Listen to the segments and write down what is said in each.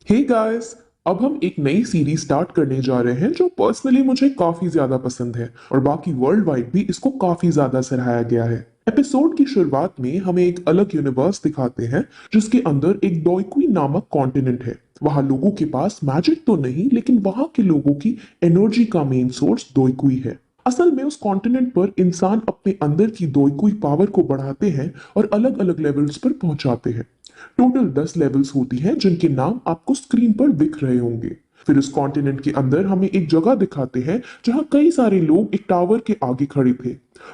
Hey guys, अब हम एक नई सीरीज स्टार्ट करने जा रहे हैं जो पर्सनली मुझे काफी ज्यादा पसंद है और बाकी वर्ल्ड वाइड भी इसको काफी ज्यादा सराहाया गया है। एपिसोड की शुरुआत में हमें एक अलग यूनिवर्स दिखाते हैं जिसके अंदर एक डोइक्वी नामक कॉन्टिनेंट है। वहां लोगों के पास मैजिक तो नहीं, लेकिन वहां के लोगों की एनर्जी का मेन सोर्स डोइक्वी है। असल में उस कॉन्टिनेंट पर इंसान अपने अंदर की डोइक्वी पावर को बढ़ाते हैं और अलग अलग लेवल्स पर पहुंचाते हैं। टोटल 10 लेवल्स होती हैं जिनके नाम आपको स्क्रीन पर दिख रहे होंगे। फिर इस कॉन्टिनेंट के अंदर हमें एक जगह दिखाते हैं जहां कई सारे लोग एक टावर के आगे खड़े थे।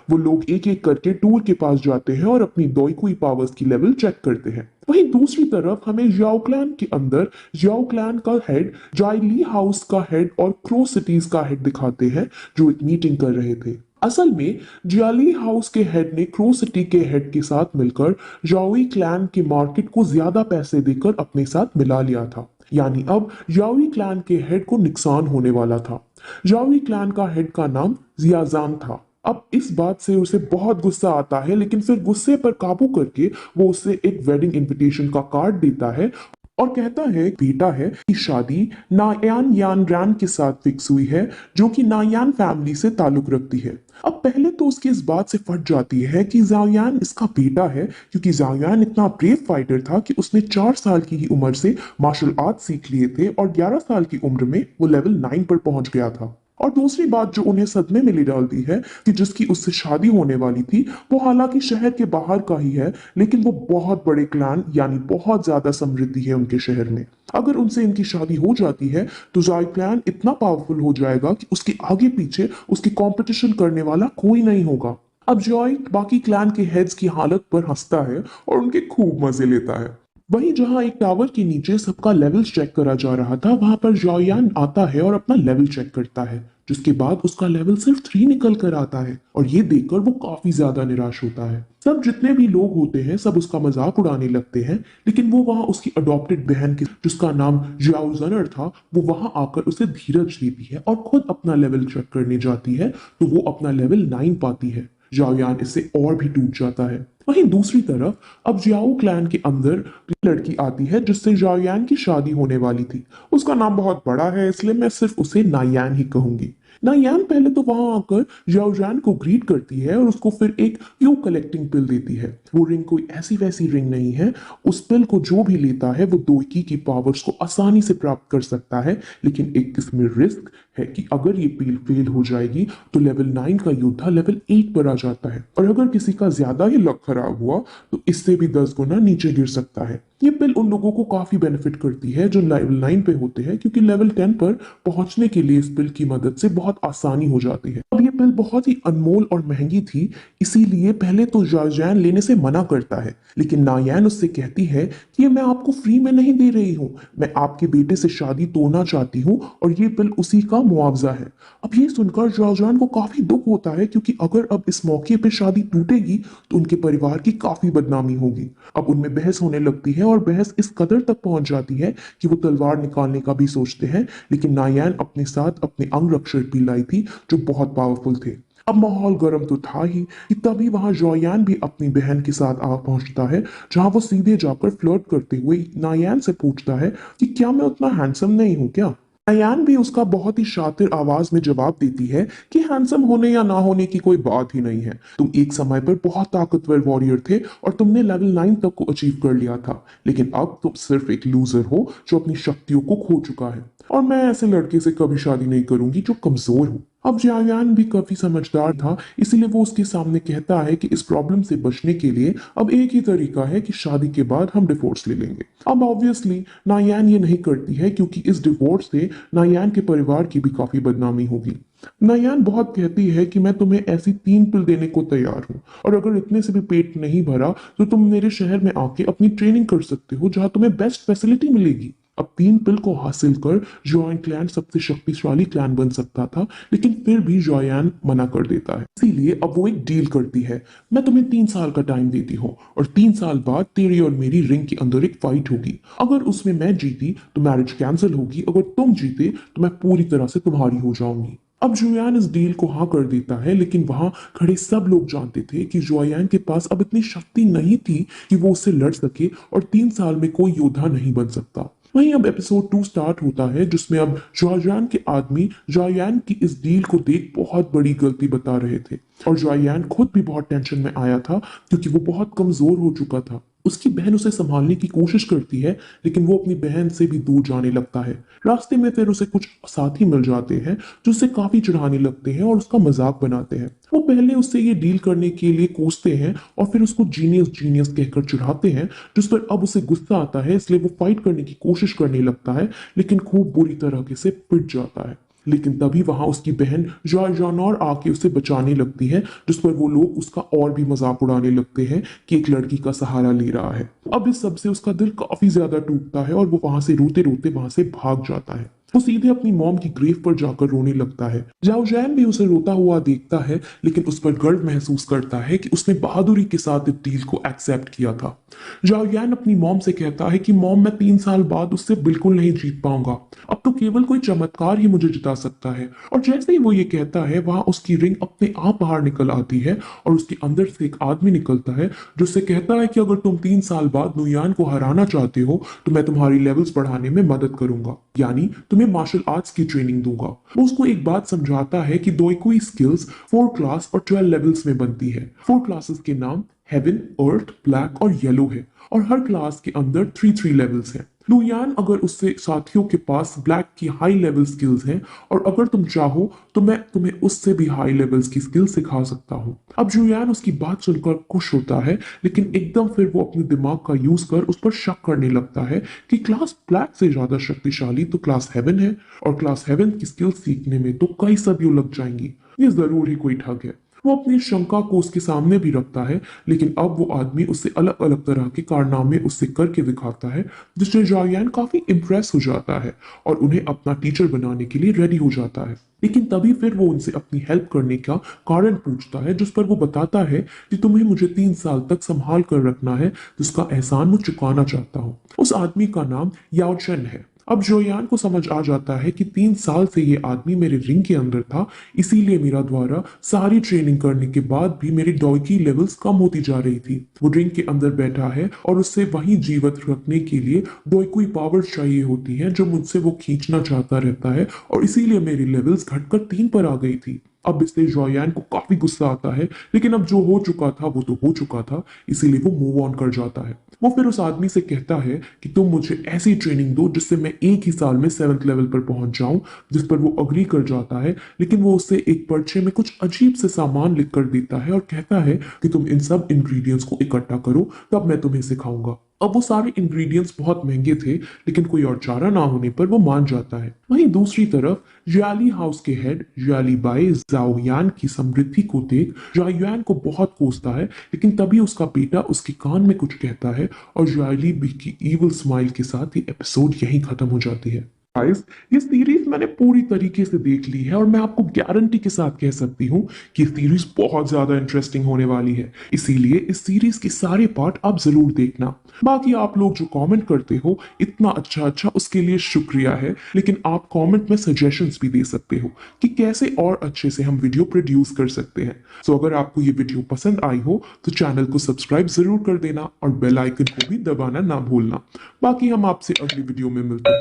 वो लोग एक एक करके टूर के पास जाते हैं और अपनी दोईकुई पावर्स की लेवल चेक करते हैं। वहीं दूसरी तरफ हमें याओ क्लैन के अंदर याओ क्लैन का हेड, जाइली हाउस का हेड और क्रो सिटीज का हेड दिखाते हैं जो एक मीटिंग कर रहे थे। असल में जियाली हाउस के हेड ने क्रो सिटी के हेड के साथ मिलकर याओई क्लैन के मार्केट को ज्यादा पैसे देकर अपने साथ मिला लिया था। यानी अब याओई क्लैन के हेड को नुकसान होने वाला था। याओई क्लैन का हेड का नाम जियाजान था। अब इस बात से उसे बहुत गुस्सा आता है, लेकिन फिर गुस्से पर काबू करके वो उसे एक वेडिंग इनविटेशन का कार्ड देता है और कहता है बेटा है कि शादी नायान यान रैन के साथ फिक्स हुई है, जो कि नायान फैमिली से ताल्लुक रखती है। अब पहले तो उसकी इस बात से फट जाती है कि जाओयान इसका बेटा है, क्योंकि जाओयान इतना ब्रेव फाइटर था कि उसने 4 साल की ही उम्र से मार्शल आर्ट सीख लिए थे और 11 साल की उम्र में वो लेवल 9 पर पहुंच गया था। और दूसरी बात जो उन्हें सदमे में ले डालती है कि जिसकी उससे शादी होने वाली थी वो हालांकि शहर के बाहर का ही है, लेकिन वो बहुत बड़े क्लान यानी बहुत ज्यादा समृद्धि है उनके शहर में। अगर उनसे इनकी शादी हो जाती है तो जाय क्लैन इतना पावरफुल हो जाएगा कि उसके आगे पीछे उसकी कंपटीशन करने वाला कोई नहीं होगा। अब जॉय बाकी क्लैन के हेड्स की हालत पर हंसता है और उनके खूब मजे लेता है। वहीं जहां एक टावर के नीचे सबका लेवल चेक करा जा रहा था, वहां पर जॉयान आता है और अपना लेवल चेक करता है, जिसके बाद उसका लेवल सिर्फ 3 निकल कर आता है और ये देखकर वो काफी ज्यादा निराश होता है। सब जितने भी लोग होते हैं सब उसका मजाक उड़ाने लगते हैं, लेकिन वो वहां उसकी अडॉप्टेड बहन की जिसका नाम जियाओ जनर था, वो वहां आकर उसे धीरज देती है और खुद अपना लेवल चेक करने जाती है, तो वो अपना लेवल 9 पाती है। जाओयान इससे और भी टूट जाता है। वहीं दूसरी तरफ अब जियाओ क्लैन के अंदर लड़की आती है जिससे जाओयान की शादी होने वाली थी। उसका नाम बहुत बड़ा है, इसलिए मैं सिर्फ उसे नायान ही कहूंगी। नायान पहले तो वहां आकर जाओजान को ग्रीट करती है और उसको फिर एक यू कलेक्टिंग पिल देती है। वो रिंग कोई ऐसी वैसी रिंग नहीं है। उस पिल को जो भी लेता है वो दोईकी की पावर्स को आसानी से प्राप्त कर सकता है, लेकिन एक इसमें रिस्क है कि अगर ये पील फेल हो जाएगी तो लेवल 9 का योद्धा लेवल 8 पर आ जाता है, और अगर किसी का ज्यादा ही लक खराब हुआ तो इससे भी 10 गुना नीचे गिर सकता है। ये पिल उन लोगों को काफी बेनिफिट करती है जो लेवल 9 पे होते हैं, क्योंकि लेवल 10 पर पहुंचने के लिए इस पिल की मदद से बहुत आसानी हो जाती है। अब ये पिल बहुत ही अनमोल और महंगी थी, इसीलिए पहले तो जार्जैन लेने से मना करता है, लेकिन नायान उससे कहती है कि ये मैं आपको फ्री में नहीं दे रही हूँ, मैं आपके बेटे से शादी तोड़ना चाहती हूँ और ये पिल उसी का मुआवजा है। अब ये सुनकर जार्जैन को काफी दुख होता है, क्योंकि अगर अब इस मौके पर शादी टूटेगी तो उनके परिवार की काफी बदनामी होगी। अब उनमें बहस होने लगती है और बहस इस कदर तक पहुंच जाती है कि वो तलवार निकालने का भी सोचते हैं, लेकिन नायान अपने साथ अपने अंग रक्षक भी लाई थी जो बहुत पावरफुल थे। अब माहौल गर्म तो था ही कि तभी वहां जॉयान भी अपनी बहन के साथ आ पहुंचता है, जहां वो सीधे जाकर फ्लर्ट करते हुए नायान से पूछता है कि क्या मैं उतना हैंडसम नहीं हूं क्या। नायान भी उसका बहुत ही शातिर आवाज में जवाब देती है कि हैंडसम होने या ना होने की कोई बात ही नहीं है, तुम एक समय पर बहुत ताकतवर वॉरियर थे और तुमने लेवल 9 तक को अचीव कर लिया था, लेकिन अब तुम सिर्फ एक लूजर हो जो अपनी शक्तियों को खो चुका है, और मैं ऐसे लड़के से कभी शादी नहीं करूंगी जो कमजोर हो। अब जायान भी काफी समझदार था, इसीलिए वो उसके सामने कहता है कि इस प्रॉब्लम से बचने के लिए अब एक ही तरीका है कि शादी के बाद हम डिवोर्स ले लेंगे। अब ऑब्वियसली नायान ये नहीं करती है, क्योंकि इस डिवोर्स से नायान के परिवार की भी काफी बदनामी होगी। नायान बहुत कहती है कि मैं तुम्हें ऐसी 3 पिल देने को तैयार हूँ, और अगर इतने से भी पेट नहीं भरा तो तुम मेरे शहर में आके अपनी ट्रेनिंग कर सकते हो, जहाँ तुम्हें बेस्ट फैसिलिटी मिलेगी। अब 3 पिल को हासिल कर जॉयन क्लैन सबसे शक्तिशाली क्लैन बन सकता था, लेकिन फिर भी जॉयान मना कर देता है। इसीलिए अब वो एक डील करती है, मैं तुम्हें 3 साल का टाइम देती हूँ और 3 साल बाद तेरी और मेरी रिंग के अंदर एक फाइट होगी। अगर उसमें मैं जीती तो मैरिज कैंसिल होगी, अगर तुम जीते तो मैं पूरी तरह से तुम्हारी हो जाऊंगी। अब जोयान इस डील को हाँ कर देता है, लेकिन वहां खड़े सब लोग जानते थे कि जोयान के पास अब इतनी शक्ति नहीं थी कि वो उससे लड़ सके और 3 साल में कोई योद्धा नहीं बन सकता। वहीं अब एपिसोड 2 स्टार्ट होता है जिसमें अब जॉययान के आदमी जॉययान की इस डील को देख बहुत बड़ी गलती बता रहे थे और जॉययान खुद भी बहुत टेंशन में आया था क्योंकि वो बहुत कमजोर हो चुका था। उसकी बहन उसे संभालने की कोशिश करती है लेकिन वो अपनी बहन से भी दूर जाने लगता है। रास्ते में फिर उसे कुछ साथी मिल जाते हैं जो उसे काफी चिढ़ाने लगते हैं और उसका मजाक बनाते हैं। वो पहले उससे ये डील करने के लिए कोसते हैं और फिर उसको जीनियस जीनियस कहकर चिढ़ाते हैं जिस पर अब उसे गुस्सा आता है, इसलिए वो फाइट करने की कोशिश करने लगता है लेकिन खूब बुरी तरह से पिट जाता है। लेकिन तभी वहां उसकी बहन जॉर्जानोर आके उसे बचाने लगती है जिस पर वो लोग उसका और भी मजाक उड़ाने लगते हैं कि एक लड़की का सहारा ले रहा है। अब इस सब से उसका दिल काफी ज्यादा टूटता है और वो वहां से रोते रोते वहां से भाग जाता है। वो सीधे अपनी मॉम की ग्रेव पर जाकर रोने लगता है। जाओ जैन भी उसे रोता हुआ देखता है लेकिन उस पर गर्व महसूस करता है कि उसने बहादुरी के साथ इस डील को एक्सेप्ट किया था। जाओ यान अपनी मॉम से कहता है कि मॉम, मैं 3 साल बाद उससे बिल्कुल नहीं जीत पाऊंगा, अब तो केवल कोई चमत्कार ही मुझे जिता सकता है। और जैसे ही वो ये कहता है वहां उसकी रिंग अपने आप बाहर निकल आती है और उसके अंदर से एक आदमी निकलता है जो उससे कहता है कि अगर तुम 3 साल बाद नुयान को हराना चाहते हो तो मैं तुम्हारी लेवल्स बढ़ाने में मदद करूंगा, यानी तुम्हें मार्शल आर्ट्स की ट्रेनिंग दूंगा। वो उसको एक बात समझाता है कि दोईकुई स्किल्स 4 क्लास और 12 लेवल्स में बनती है। 4 क्लासेस के नाम हेवन, अर्थ, ब्लैक और येलो है और हर क्लास के अंदर 3 लेवल्स हैं। लुयान अगर उससे साथियों के पास ब्लैक की हाई लेवल स्किल्स हैं और अगर तुम चाहो तो मैं तुम्हें उससे भी हाई लेवल्स की स्किल सिखा सकता हूँ। अब जुयान उसकी बात सुनकर खुश होता है लेकिन एकदम फिर वो अपने दिमाग का यूज कर उस पर शक करने लगता है कि क्लास ब्लैक से ज्यादा शक्तिशाली तो क्लास हेवन है और क्लास हेवन की स्किल सीखने में तो कई सदियों लग जाएंगी, ये जरूर ही कोई ठग है। वो अपनी शंका को उसके सामने भी रखता है लेकिन अब वो आदमी उससे अलग अलग तरह के कारनामे उससे करके दिखाता है जिससे जायान काफी इम्प्रेस हो जाता है और उन्हें अपना टीचर बनाने के लिए रेडी हो जाता है। लेकिन तभी फिर वो उनसे अपनी हेल्प करने का कारण पूछता है जिस पर वो बताता है कि तुम्हें मुझे 3 साल तक संभाल कर रखना है जिसका एहसान मैं चुकाना चाहता हूँ। उस आदमी का नाम याओचन है। अब जोयान को समझ आ जाता है कि 3 साल से ये आदमी मेरे रिंग के अंदर था, इसीलिए मेरा द्वारा सारी ट्रेनिंग करने के बाद भी मेरी डॉयकी लेवल्स कम होती जा रही थी। वो रिंग के अंदर बैठा है और उससे वहीं जीवित रखने के लिए डॉयकुई पावर चाहिए होती है जो मुझसे वो खींचना चाहता रहता है और इसीलिए मेरी लेवल्स घटकर 3 पर आ गई थी। अब इससे जोयान को काफी गुस्सा आता है लेकिन अब जो हो चुका था वो तो हो चुका था, इसीलिए वो मूव ऑन कर जाता है। वो फिर उस आदमी से कहता है कि तुम मुझे ऐसी ट्रेनिंग दो जिससे मैं एक ही साल में 7th लेवल पर पहुंच जाऊं, जिस पर वो अग्री कर जाता है लेकिन वो उससे एक पर्चे में कुछ अजीब से सामान लिख कर देता है और कहता है कि तुम इन सब इंग्रेडिएंट्स को इकट्ठा करो तब मैं तुम्हें सिखाऊंगा। अब वो सारे इंग्रेडिएंट्स बहुत महंगे थे लेकिन कोई और चारा ना होने पर वो मान जाता है। वहीं दूसरी तरफ जियाली हाउस के हेड जियाली बाई जाओयान की समृद्धि को देख जाओयान को बहुत कोसता है लेकिन तभी उसका बेटा उसके कान में कुछ कहता है और जियाली बी की इविल स्माइल के साथ ये एपिसोड यहीं खत्म हो जाती है। गाइस, ये सीरीज मैंने पूरी तरीके से देख ली है और मैं आपको गारंटी के साथ कह सकती हूँ कि सीरीज बहुत ज्यादा इंटरेस्टिंग होने वाली है, इसीलिए इस सीरीज के सारे पार्ट आप जरूर देखना। बाकी आप लोग जो कमेंट करते हो इतना अच्छा अच्छा उसके लिए शुक्रिया है, लेकिन आप कमेंट में सजेशंस भी दे सकते हो कि कैसे और अच्छे से हम वीडियो प्रोड्यूस कर सकते हैं। सो अगर आपको ये वीडियो पसंद आई हो तो चैनल को सब्सक्राइब जरूर कर देना और बेल आइकन को भी दबाना ना भूलना। बाकी हम आपसे अगली वीडियो में मिलते हैं।